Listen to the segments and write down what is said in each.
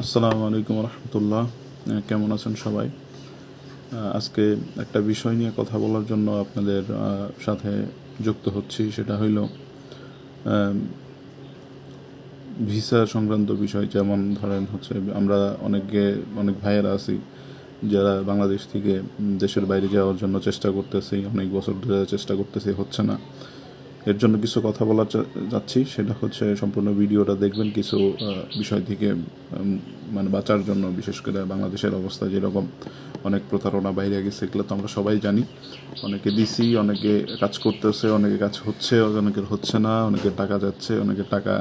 আসসালামু আলাইকুম রহমতুল্লাহ। কেমন আছেন সবাই? আজকে একটা বিষয় নিয়ে কথা বলার জন্য আপনাদের সাথে যুক্ত হচ্ছি। সেটা হইল ভিসা সংক্রান্ত বিষয়। যেমন ধরেন হচ্ছে আমরা অনেক ভাইয়েরা আছি যারা বাংলাদেশ থেকে দেশের বাইরে যাওয়ার জন্য চেষ্টা করতেছি, অনেক বছর ধরে চেষ্টা করতেছি, হচ্ছে না। এর জন্য কিছু কথা বলা যাচ্ছি। সেটা হচ্ছে সম্পূর্ণ ভিডিওটা দেখবেন কিছু বিষয় থেকে মানে বাঁচার জন্য। বিশেষ করে বাংলাদেশের অবস্থা যেরকম, অনেক প্রতারণা বাইরে গেছে, এগুলো তো আমরা সবাই জানি। অনেকে দিছি, অনেকে কাজ করতেছে, অনেকে কাজ হচ্ছে, অনেকের হচ্ছে না, অনেকের টাকা যাচ্ছে, অনেকের টাকা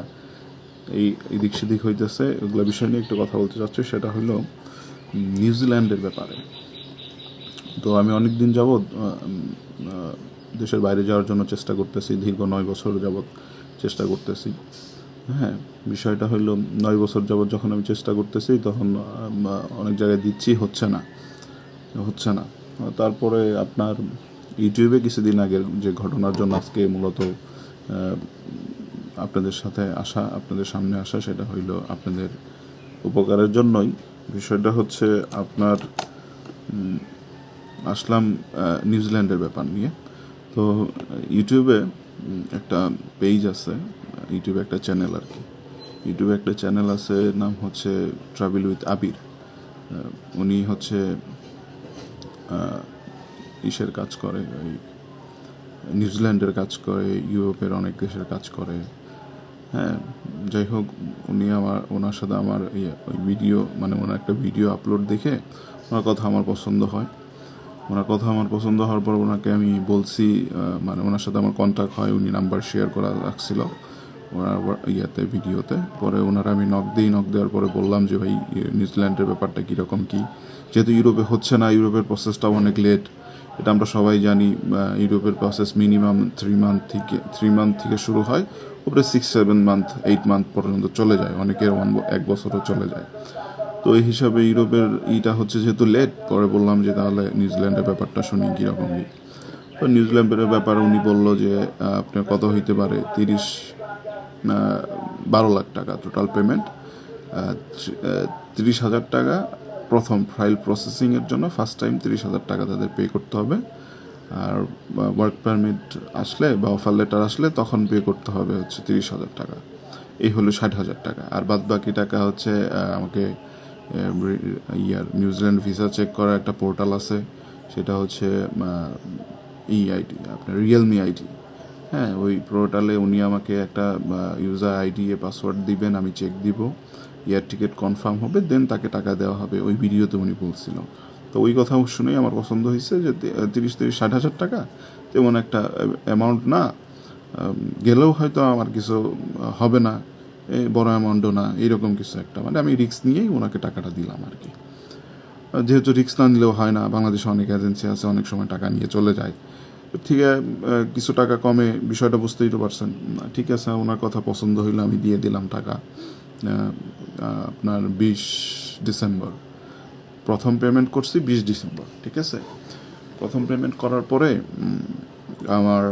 এদিক সেদিক হইতেছে। এগুলো বিষয় নিয়ে একটু কথা বলতে চাচ্ছি। সেটা হলো নিউজিল্যান্ডের ব্যাপারে। তো আমি অনেক দিন যাবৎ দেশের বাইরে যাওয়ার জন্য চেষ্টা করতেছি, দীর্ঘ 9 বছর যাবৎ চেষ্টা করতেছি। হ্যাঁ, বিষয়টা হলো 9 বছর যাবৎ যখন আমি চেষ্টা করতেছি তখন অনেক জায়গায় দিচ্ছি, হচ্ছে না। তারপরে আপনার ইউটিউবে কিছুদিন আগের যে ঘটনার জন্য আজকে মূলত আপনাদের সামনে আসা, সেটা হইল আপনাদের উপকারের জন্যই। বিষয়টা হচ্ছে আপনার আসলাম নিউজিল্যান্ডের ব্যাপার নিয়ে। তো ইউটিউবে একটা পেজ আছে, ইউটিউবে একটা চ্যানেল আর কি। ইউটিউবে একটা চ্যানেল আছে, নাম হচ্ছে ট্রাভেল উইথ আবির। উনি হচ্ছে ইসের কাজ করে, ওই নিউজিল্যান্ডের কাজ করে, ইউরোপের অনেক দেশের কাজ করে। হ্যাঁ, যাই হোক, ওনার সাথে আমার ওই ভিডিও, মানে ওনার একটা ভিডিও আপলোড দেখে ওনার কথা আমার পছন্দ হয়। ওনার কথা আমার পছন্দ হওয়ার পর ওনাকে আমি বলছি, মানে ওনার সাথে আমার কন্ট্যাক্ট হয়, উনি নাম্বার শেয়ার করা রাখছিল ওনার ভিডিওতে। পরে ওনারা আমি নক দেওয়ার পরে বললাম যে ভাই, নিউজিল্যান্ডের ব্যাপারটা কীরকম কী, যেহেতু ইউরোপে হচ্ছে না, ইউরোপের প্রসেসটাও অনেক লেট, এটা আমরা সবাই জানি। ইউরোপের প্রসেস মিনিমাম 3 মান্থ থেকে শুরু হয়, উপরে 6-7 মান্থ 8 মান্থ পর্যন্ত চলে যায়, অনেকের 1 বছরও চলে যায়। তো এই হিসাবে ইউরোপের হচ্ছে যেহেতু লেট, পরে বললাম যে তাহলে নিউজিল্যান্ডের ব্যাপারটা শুনি কীরকম কী। তো নিউজিল্যান্ডের ব্যাপারে উনি বললো যে আপনার কত হইতে পারে, 12 লাখ টাকা টোটাল পেমেন্ট। 30,000 টাকা প্রথম ফাইল প্রসেসিংয়ের জন্য, ফার্স্ট টাইম 30,000 টাকা তাদের পে করতে হবে। আর ওয়ার্ক পারমিট আসলে বা অফার লেটার আসলে তখন পে করতে হবে হচ্ছে 30,000 টাকা। এই হলো 60,000 টাকা। আর বাদ বাকি টাকা হচ্ছে আমাকে নিউজিল্যান্ড ভিসা চেক করার একটা পোর্টাল আছে, সেটা হচ্ছে আইডি, আপনার রিয়েলমি আইডি। হ্যাঁ, ওই পোর্টালে উনি আমাকে একটা ইউজার আইডি পাসওয়ার্ড দিবেন, আমি চেক দিব, টিকিট কনফার্ম হবে, দেন তাকে টাকা দেওয়া হবে। ওই ভিডিওতে উনি বলছিল। তো ওই কথা শুনেই আমার পছন্দ হয়েছে যে 30-60 হাজার টাকা তেমন একটা অ্যামাউন্ট না। গেলেও হয়তো আমার কিছু হবে না, বড় অ্যামাউন্টও না, এইরকম কিছু একটা, মানে আমি রিস্ক নিয়েই ওনাকে টাকাটা দিলাম আর কি। যেহেতু রিস্ক না নিলেও হয় না, বাংলাদেশে অনেক এজেন্সি আছে, অনেক সময় টাকা নিয়ে চলে যায়। ঠিক আছে, কিছু টাকা কমে, বিষয়টা বুঝতেই তো পারছেন। ঠিক আছে, ওনার কথা পছন্দ হইলো, আমি দিয়ে দিলাম টাকা। আপনার 20 ডিসেম্বর প্রথম পেমেন্ট করছি, 20 ডিসেম্বর। ঠিক আছে, প্রথম পেমেন্ট করার পরে আমার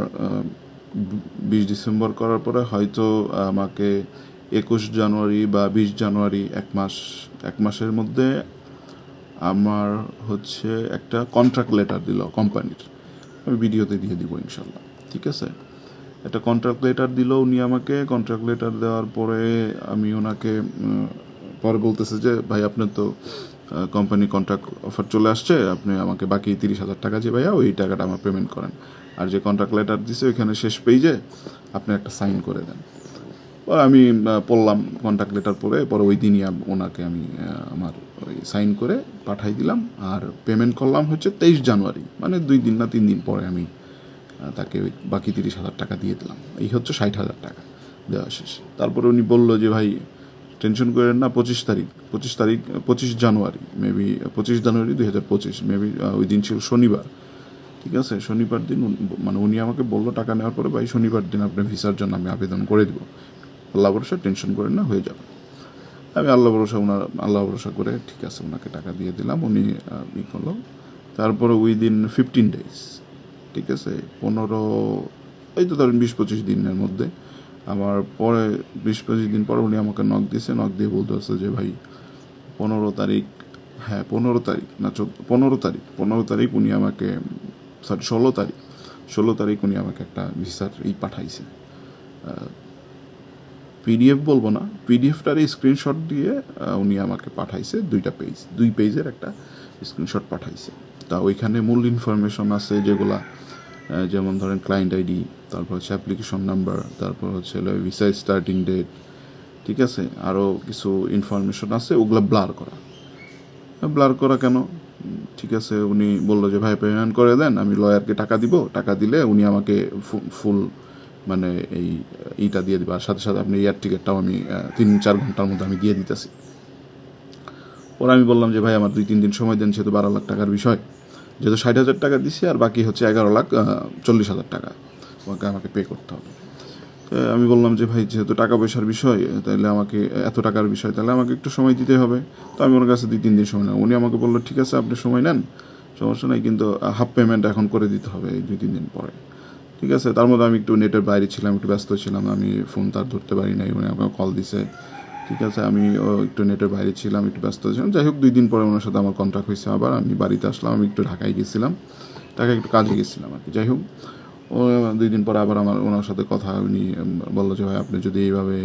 20 ডিসেম্বর করার পরে হয়তো আমাকে 21 জানুয়ারি বা 20 জানুয়ারি, এক মাসের মধ্যে আমার হচ্ছে একটা কন্ট্রাক্ট লেটার দিল কোম্পানির। আমি ভিডিওতে দিয়ে দিব ইনশাল্লাহ। ঠিক আছে, একটা কন্ট্রাক্ট লেটার দিল উনি আমাকে। কন্ট্রাক্ট লেটার দেওয়ার পরে আমি ওনাকে পরে বলতেছে যে ভাই, আপনার তো কোম্পানি কন্ট্রাক্ট অফার চলে আসছে, আপনি আমাকে বাকি 30,000 টাকা যে ভাইয়া, ওই টাকাটা আমার পেমেন্ট করেন। আর যে কন্ট্রাক্ট লেটার দিছে ওইখানে শেষ পেজে আপনি একটা সাইন করে দেন। আমি পড়লাম কন্ট্রাক্ট লেটার পরে ওই দিনই ওনাকে আমি আমার ওই সাইন করে পাঠাই দিলাম। আর পেমেন্ট করলাম হচ্ছে 23 জানুয়ারি, মানে 2 দিন না 3 দিন পরে আমি তাকে ওই বাকি 30,000 টাকা দিয়ে দিলাম। এই হচ্ছে 60,000 টাকা দেওয়া শেষ। তারপরে উনি বললো যে ভাই, টেনশন করেন না, 25 জানুয়ারি মেবি, 25 জানুয়ারি 2025 মেবি, ওই দিন ছিল শনিবার। ঠিক আছে, শনিবার দিন মানে উনি আমাকে বললো টাকা নেওয়ার পরে, ভাই শনিবার দিন আপনার ভিসার জন্য আমি আবেদন করে দেবো, আল্লাহ ভরসা, টেনশন করেন না, হয়ে যাবে। আমি আল্লাহ ভরসা করে ঠিক আছে ওনাকে টাকা দিয়ে দিলাম। উনি করলো। তারপরে উইদিন 15 ডেজ, ঠিক আছে, 15, এই তো ধরেন 20-25 দিনের মধ্যে আমার পরে 20-25 দিন পরে উনি আমাকে নক দিয়ে বলতেছে যে ভাই, 15 তারিখ, হ্যাঁ 15 তারিখ না 15 তারিখ উনি আমাকে, সরি 16 তারিখ উনি আমাকে একটা ভিসার পাঠাইছে। পিডিএফ বলবো না, পিডিএফটার স্ক্রিনশট দিয়ে উনি আমাকে পাঠাইছে 2 পেজের একটা স্ক্রিনশট পাঠাইছে। তা ওইখানে মূল ইনফরমেশন আছে যেগুলা, যেমন ধরেন ক্লায়েন্ট আইডি, তারপর হচ্ছে অ্যাপ্লিকেশন নাম্বার, তারপর হচ্ছে ভিসা স্টার্টিং ডেট, ঠিক আছে, আরও কিছু ইনফরমেশন আছে, ওগুলো ব্লার করা কেন? ঠিক আছে, উনি বললো যে ভাই পেমেন্ট করে দেন, আমি লয়ারকে টাকা দিব, টাকা দিলে উনি আমাকে ফুল মানে এইটা দিয়ে দিবে, আর সাথে সাথে আপনি এয়ার টিকিটটাও আমি 3-4 ঘন্টার মধ্যে আমি দিয়ে দিতেছি। ওরা আমি বললাম যে ভাই আমার 2-3 দিন সময় দেন, যেহেতু 12 লাখ টাকার বিষয়, যেহেতু 60,000 টাকা দিছি আর বাকি হচ্ছে 11,40,000 টাকা আমাকে পে করতে হবে। আমি বললাম যে ভাই যেহেতু টাকা পয়সার বিষয়, তাহলে আমাকে এত টাকার বিষয়, তাহলে আমাকে একটু সময় দিতে হবে। তো আমি ওনার কাছে 2-3 দিন সময় নেন। উনি আমাকে বললো ঠিক আছে আপনি সময় নেন, সমস্যা নেই, কিন্তু হাফ পেমেন্ট এখন করে দিতে হবে এই 2-3 দিন পরে। ঠিক আছে, তার মধ্যে আমি একটু নেটের বাইরে ছিলাম, একটু ব্যস্ত ছিলাম, আমি ফোন তার ধরতে পারি নাই, উনি আমাকে কল দিছে। ঠিক আছে, আমি একটু নেটের বাইরে ছিলাম, একটু ব্যস্ত ছিলাম। যাই হোক 2 দিন পরে ওনার সাথে আমার কন্ট্যাক্ট হয়েছে, আবার আমি বাড়িতে আসলাম, আমি একটু ঢাকায় গেছিলাম, ঢাকায় একটু কাজে গেছিলাম আর কি। যাই হোক ও 2 দিন পরে আবার ওনার সাথে কথা, উনি বললো যে ভাই আপনি যদি এইভাবে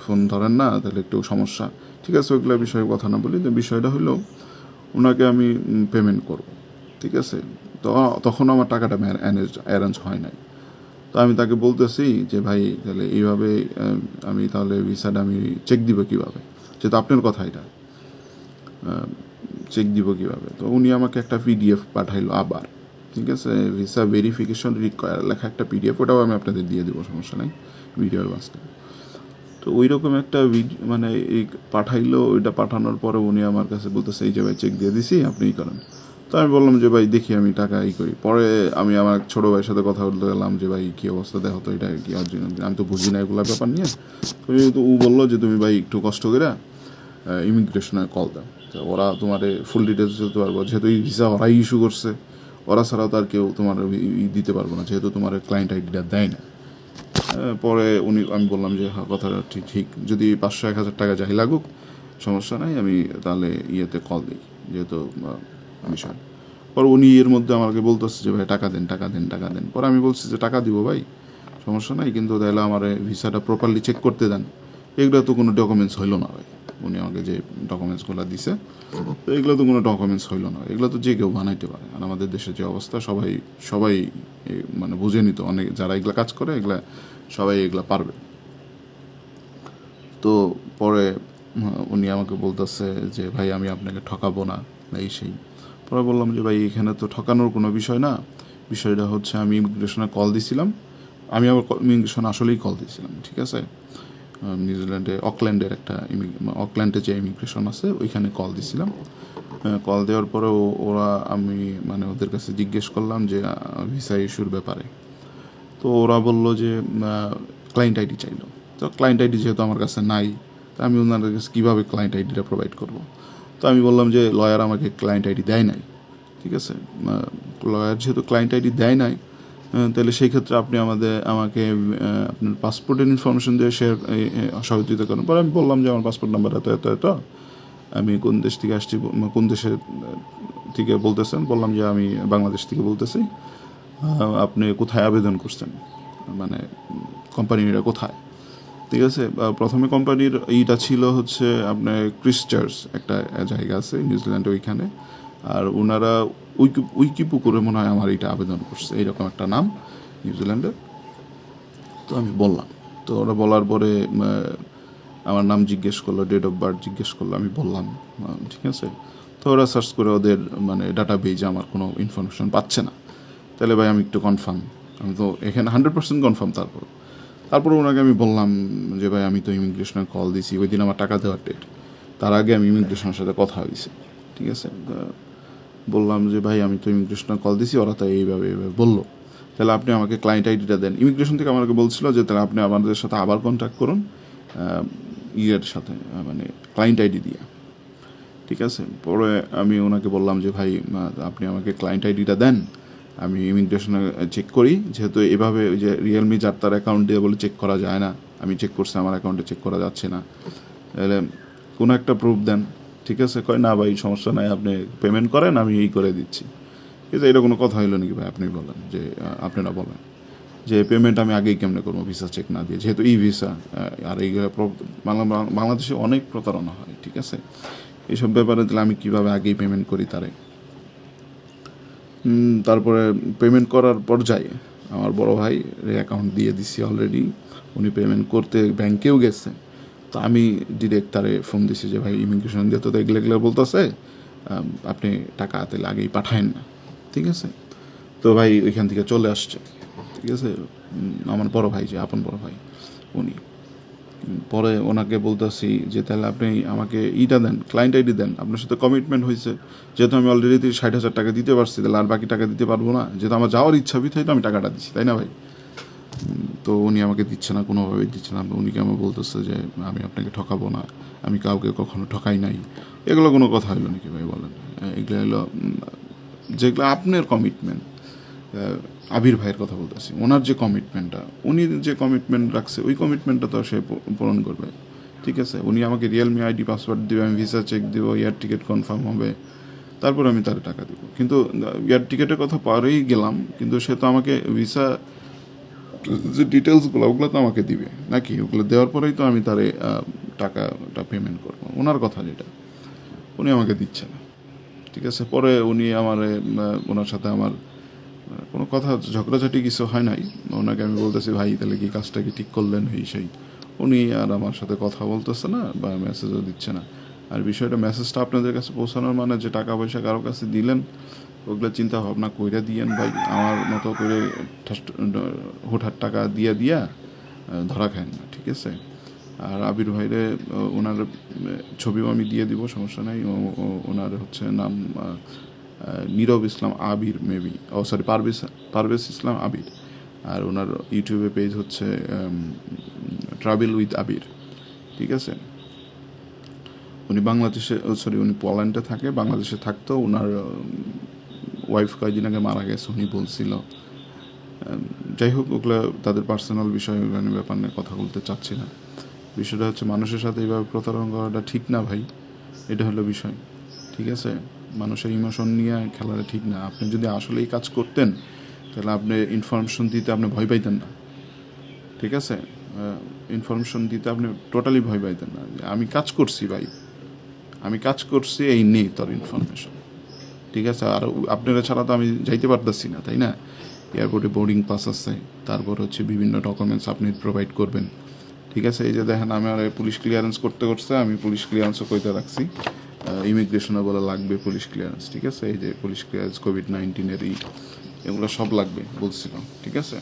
ফোন ধরেন না তাহলে একটু সমস্যা। ঠিক আছে, ওইগুলো বিষয়ে কথা না বলি, তো বিষয়টা হলো ওনাকে আমি পেমেন্ট করব, ঠিক আছে। তো তখন আমার টাকাটা অ্যারেঞ্জ হয় নাই। তো আমি তাকে বলতেছি যে ভাই তাহলে এইভাবে আমি তাহলে ভিসাটা আমি চেক দিব কীভাবে, যেহেতু আপনার কথা এটা, চেক দিব কীভাবে? তো উনি আমাকে একটা পিডিএফ পাঠাইলো আবার, ঠিক আছে, ভিসা ভেরিফিকেশন রিকোয়ার লেখা একটা পিডিএফ, ওটাও আমি আপনাদের দিয়ে দেবো, সমস্যা নেই, ভিডিওর মাঝখানে। তো ওই রকম একটা মানে এই পাঠাইলো, ওইটা পাঠানোর পরে উনি আমার কাছে বলতেছে এই যে ভাই চেক দিয়ে দিছি, আপনি করেন। তো আমি বললাম যে ভাই দেখি আমি টাকা করি। পরে আমি আমার ছোটো ভাইয়ের সাথে কথা বলতে গেলাম যে ভাই কী অবস্থা, দেখো তো এটা কি অরিজিনাল, আমি তো বুঝি না এগুলো ব্যাপার নিয়ে। তো ও বললো যে তুমি ভাই একটু কষ্ট করে ইমিগ্রেশনে কল দাও, তো ওরা তোমার ফুল ডিটেলস দিতে পারবো, যেহেতু এই ভিসা ওরাই ইস্যু করছে, ওরা ছাড়াও তো আর কেউ তোমার দিতে পারবো না, যেহেতু তোমার ক্লায়েন্ট আইডিটা দেয় না। পরে আমি বললাম যে হ্যাঁ কথাটা ঠিক, যদি 500-1,000 টাকা যাই লাগুক সমস্যা নাই, আমি তাহলে ইয়েতে কল দিই, যেহেতু বিষয়। পরে উনি এর মধ্যে আমাকে বলতেছে যে ভাই টাকা দেন। পরে আমি বলছি যে টাকা দিব ভাই, সমস্যা নাই, কিন্তু তাহলে আমার ভিসাটা প্রপারলি চেক করতে দেন। এগুলো তো কোনো ডকুমেন্টস হইলো না ভাই, উনি আমাকে যে ডকুমেন্টসগুলো দিছে, তো এগুলো তো কোনো ডকুমেন্টস হইলো না, এগুলো তো যে কেউ বানাইতে পারে। আর আমাদের দেশের যে অবস্থা, সবাই মানে বুঝে নিত, অনেক যারা এগুলো কাজ করে এগুলা সবাই এগুলো পারবে। তো পরে উনি আমাকে বলতেছে যে ভাই আমি আপনাকে ঠকাবো না, এই সেই। পরে বললাম যে ভাই এখানে তো ঠকানোর কোনো বিষয় না, বিষয়টা হচ্ছে আমি ইমিগ্রেশনে কল দিছিলাম, আমি আবার ইমিগ্রেশনে আসলেই কল দিয়েছিলাম, ঠিক আছে, নিউজিল্যান্ডে অকল্যান্ডে যে ইমিগ্রেশন আছে ওইখানে কল দিছিলাম। কল দেওয়ার পরে আমি মানে ওদের কাছে জিজ্ঞেস করলাম যে ভিসা ইস্যুর ব্যাপারে। তো ওরা বললো যে ক্লায়েন্ট আইডি চাইলো। তো ক্লায়েন্ট আইডি যেহেতু আমার কাছে নাই, তো আমি ওনাদের কাছে কীভাবে ক্লায়েন্ট আইডিটা প্রোভাইড করব? তো আমি বললাম যে লয়ার আমাকে ক্লায়েন্ট আইডি দেয় নাই, ঠিক আছে, লয়ার যেহেতু ক্লায়েন্ট আইডি দেয় নাই, তাহলে সেই ক্ষেত্রে আপনি আমাকে আপনার পাসপোর্টের ইনফরমেশন দিয়ে সহযোগিতা করেন। পরে আমি বললাম যে আমার পাসপোর্ট নাম্বার এত, আমি কোন দেশ থেকে আসছি, কোন দেশের থেকে বলতেছেন, বললাম যে আমি বাংলাদেশ থেকে বলতেছি, আপনি কোথায় আবেদন করছেন, মানে কোম্পানিটা কোথায়, ঠিক আছে। প্রথমে কোম্পানির এইটা ছিল হচ্ছে আপনার ক্রিস্টচার্চ একটা জায়গা আছে নিউজিল্যান্ডে ওইখানে, আর ওনারা উইকিপুকুরে মনে হয় আমার এইটা আবেদন করছে, এইরকম একটা নাম নিউজিল্যান্ডের। তো আমি বললাম, তো ওরা বলার পরে আমার নাম জিজ্ঞেস করলো, ডেট অফ বার্থ জিজ্ঞেস করলো, আমি বললাম, ঠিক আছে। তো ওরা সার্চ করে ওদের মানে ডাটা বেজে আমার কোনো ইনফরমেশন পাচ্ছে না। তাহলে ভাই আমি একটু কনফার্ম, আমি তো এখানে 100% কনফার্ম। তারপর ওনাকে আমি বললাম যে ভাই আমি তো ইমিগ্রেশনে কল দিছি, ওই দিন আমার টাকা দেওয়ার ডেট, তার আগে আমি ইমিগ্রেশনের সাথে কথা হয়েছে, ঠিক আছে। বললাম যে ভাই আমি তো ইমিগ্রেশনে কল দিছি, ওরা তো এইভাবে বললো, তাহলে আপনি আমাকে ক্লায়েন্ট আইডিটা দেন। ইমিগ্রেশন থেকে আমাকে বলছিল যে তাহলে আপনি আমাদের সাথে আবার কন্ট্যাক্ট করুন ইয়ের সাথে, মানে ক্লায়েন্ট আইডি দিয়ে, ঠিক আছে। পরে আমি ওনাকে বললাম যে ভাই আপনি আমাকে ক্লায়েন্ট আইডিটা দেন, আমি ইমিগ্রেশনে চেক করি, যেহেতু এভাবে ওই যে রিয়েলমি যার তার অ্যাকাউন্ট দিয়ে বলে চেক করা যায় না, আমি চেক করছি আমার অ্যাকাউন্টে চেক করা যাচ্ছে না, তাহলে কোনো একটা প্রুফ দেন। ঠিক আছে, কয় না ভাই সমস্যা নাই, আপনি পেমেন্ট করেন, আমি এই করে দিচ্ছি। কিন্তু এটা কোনো কথা হইলো নাকি ভাই? আপনি বলেন যে আপনারা বলেন যে পেমেন্ট আমি আগেই কেমনে করবো ভিসা চেক না দিয়ে, যেহেতু ই ভিসা। আর এইগুলো বাংলাদেশে অনেক প্রতারণা হয়, ঠিক আছে। এইসব ব্যাপারে তাহলে আমি কীভাবে আগেই পেমেন্ট করি তারে। তারপরে পেমেন্ট করার পর্যায়ে আমার বড় ভাই অ্যাকাউন্ট দিয়ে দিছি অলরেডি, উনি পেমেন্ট করতে ব্যাংকেও গেছে। তো আমি ডিরেক্ট তারে ফোন দিছি যে ভাই ইমিগ্রেশন দিয়ে তো এগুলো এগুলো বলতেছে, আপনি টাকা হাতে আগেই পাঠায়েন না, ঠিক আছে। তো ভাই ওইখান থেকে চলে আসছে, ঠিক আছে। আমার বড় ভাই, যে আপন বড় ভাই, উনি পরে ওনাকে বলতেছি যে তাহলে আপনি আমাকে ইটা দেন, ক্লায়েন্ট আইডি দেন, আপনার সাথে কমিটমেন্ট হয়েছে, যেহেতু আমি অলরেডি 60,000 টাকা দিতে পারছি, তাহলে আর বাকি টাকা দিতে পারবো না, যেহেতু আমার যাওয়ার ইচ্ছা বিধায় তো আমি টাকাটা দিচ্ছি, তাই না ভাই? তো উনি আমাকে দিচ্ছে না, কোনোভাবেই দিচ্ছে না। উনিকে আমার বলতেছে যে আমি আপনাকে ঠকাবো না, আমি কাউকে কখনো ঠকাই নাই। এগুলো কোনো কথা হইলো নাকি ভাই বলেন? এগুলো হলো যেগুলো আপনার কমিটমেন্ট। আবির ভাইয়ের কথা বলতেছি, ওনার যে কমিটমেন্টটা, উনি যে কমিটমেন্ট রাখছে ওই কমিটমেন্টটা তো সে পূরণ করবে, ঠিক আছে। উনি আমাকে রিয়েলমি আইডি পাসওয়ার্ড দেবে, আমি ভিসা চেক দেবো, এয়ার টিকিট কনফার্ম হবে, তারপর আমি তার টাকা দেবো। কিন্তু এয়ার টিকিটের কথা পরেই গেলাম, কিন্তু সে তো আমাকে ভিসা যে ডিটেলসগুলো ওগুলো তো আমাকে দিবে নাকি, ওগুলো দেওয়ার পরেই তো আমি তারে টাকাটা পেমেন্ট করবো। ওনার কথা যেটা, উনি আমাকে দিচ্ছে না, ঠিক আছে। পরে উনি আমার ওনার সাথে আমার কোনো কথা ঝগড়াঝাটি কিছু হয় নাই। ওনাকে আমি বলতেছি ভাই তাহলে কি কাজটা কি ঠিক করলেন, সেই উনি আর আমার সাথে কথা বলতেছে না বা মেসেজও দিচ্ছে না। আর বিষয়টা, মেসেজটা আপনাদের কাছে পৌঁছানোর মানে যে টাকা পয়সা কারো কাছে দিলেন, ওগুলো চিন্তা ভাবনা কইরা দিয়েন ভাই। আমার মতো করে হুটহাট টাকা দিয়া ধরা খায় না, ঠিক আছে। আর আবির ভাইরে ওনার ছবিও আমি দিয়ে দিব, সমস্যা নাই। ওনার হচ্ছে নাম নীরব ইসলাম আবির, মেবি, সরি পারভেজ ইসলাম আবির। আর ওনার ইউটিউবে পেজ হচ্ছে ট্রাভেল উইথ আবির, ঠিক আছে। উনি বাংলাদেশে, উনি পোল্যান্ডে থাকে, বাংলাদেশে থাকতো। ওনার ওয়াইফ কয়েকদিন আগে মারা গেছে উনি বলছিল। যাই হোক, ওগুলো তাদের পার্সোনাল বিষয়, ওগুলো ব্যাপার নিয়ে কথা বলতে চাচ্ছি না। বিষয়টা হচ্ছে মানুষের সাথে এইভাবে প্রতারণা করাটা ঠিক না ভাই, এটা হলো বিষয়, ঠিক আছে। মানুষের ইমোশন নিয়ে খেলাটা ঠিক না। আপনি যদি আসলে এই কাজ করতেন তাহলে আপনি ইনফরমেশন দিতে আপনি ভয় পাইতেন না, ঠিক আছে। ইনফরমেশন দিতে আপনি টোটালি ভয় পাইতেন না, যে আমি কাজ করছি ভাই, আমি কাজ করছি, এই নেই তোর ইনফরমেশন, ঠিক আছে। আর আপনারা ছাড়া তো আমি যাইতে পারতেছি না, তাই না। এয়ারপোর্টে বোর্ডিং পাস আছে, তারপর হচ্ছে বিভিন্ন ডকুমেন্টস আপনি প্রোভাইড করবেন, ঠিক আছে। এই যে দেখেন, আমার পুলিশ ক্লিয়ারেন্স করছে, আমি পুলিশ ক্লিয়ারেন্সও কইতে রাখছি। ইমিগ্রেশনে বলে লাগবে পুলিশ ক্লিয়ারেন্স, ঠিক আছে। এই যে পুলিশ ক্লিয়ারেন্স, কোভিড-19 এগুলো সব লাগবে বলছিল, ঠিক আছে।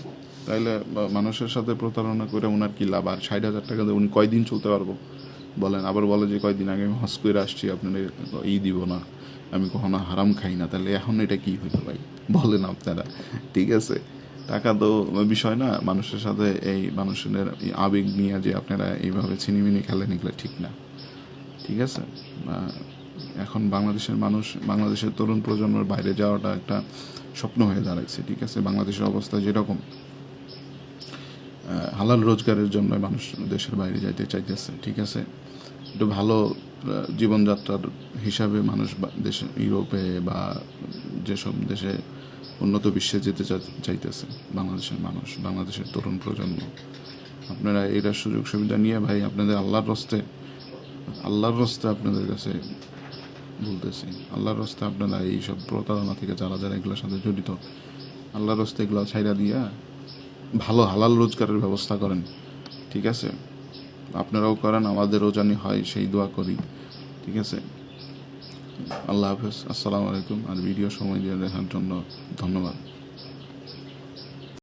তাইলে মানুষের সাথে প্রতারণা করে ওনার কী লাভ? আর 60,000 টাকা দিয়ে উনি কয়দিন চলতে পারবো বলেন? আবার বলে যে কয়দিন আগে আমি হজ করে আসছি, আপনাদের দিব না, আমি কখনো হারাম খাই না। তাহলে এখন এটা কি হইলো ভাই বলেন আপনারা, ঠিক আছে। টাকা তো বিষয় না, মানুষের সাথে এই মানুষের আবেগ নিয়ে যে আপনারা এইভাবে ছিনিমিনি খেলেন, এগুলো ঠিক না, ঠিক আছে। এখন বাংলাদেশের তরুণ প্রজন্মের বাইরে যাওয়াটা একটা স্বপ্ন হয়ে দাঁড়াইছে, ঠিক আছে। বাংলাদেশের অবস্থা যেরকম, হালাল রোজগারের জন্য মানুষ দেশের বাইরে যাইতে চাইতেছে, ঠিক আছে। একটু ভালো জীবনযাত্রার হিসাবে মানুষ দেশে, ইউরোপে বা যেসব দেশে উন্নত বিশ্বে যেতে চাইতেছে বাংলাদেশের মানুষ, বাংলাদেশের তরুণ প্রজন্ম। আপনারা এইটার সুযোগ সুবিধা নিয়ে ভাই, আপনাদের আল্লাহর রস্তে আপনাদের কাছে বলতেছি, আল্লাহর রস্তে আপনারা এইসব প্রতারণা থেকে যারা এগুলোর সাথে জড়িত, আল্লাহর রস্তে এগুলো ছাইরা দিয়া ভালো হালাল রোজগারের ব্যবস্থা করেন, ঠিক আছে। আপনারাও করেন, আমাদেরও জানি হয়, সেই দোয়া করি, ঠিক আছে। আল্লাহ হাফেজ, আসসালামু আলাইকুম। আর ভিডিও সময় দিয়ে দেখার জন্য ধন্যবাদ।